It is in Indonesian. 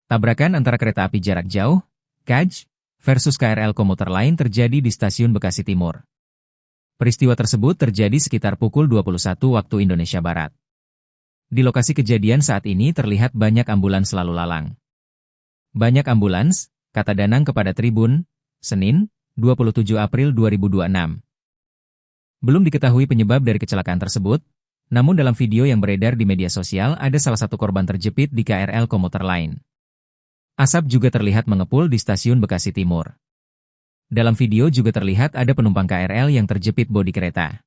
Tabrakan antara kereta api jarak jauh, KAJ, versus KRL komuter lain terjadi di stasiun Bekasi Timur. Peristiwa tersebut terjadi sekitar pukul 21 waktu Indonesia Barat. Di lokasi kejadian saat ini terlihat banyak ambulans lalu lalang. Banyak ambulans, kata Danang kepada Tribun, Senin, 27 April 2026. Belum diketahui penyebab dari kecelakaan tersebut, namun dalam video yang beredar di media sosial ada salah satu korban terjepit di KRL komuter lain. Asap juga terlihat mengepul di stasiun Bekasi Timur. Dalam video juga terlihat ada penumpang KRL yang terjepit bodi kereta.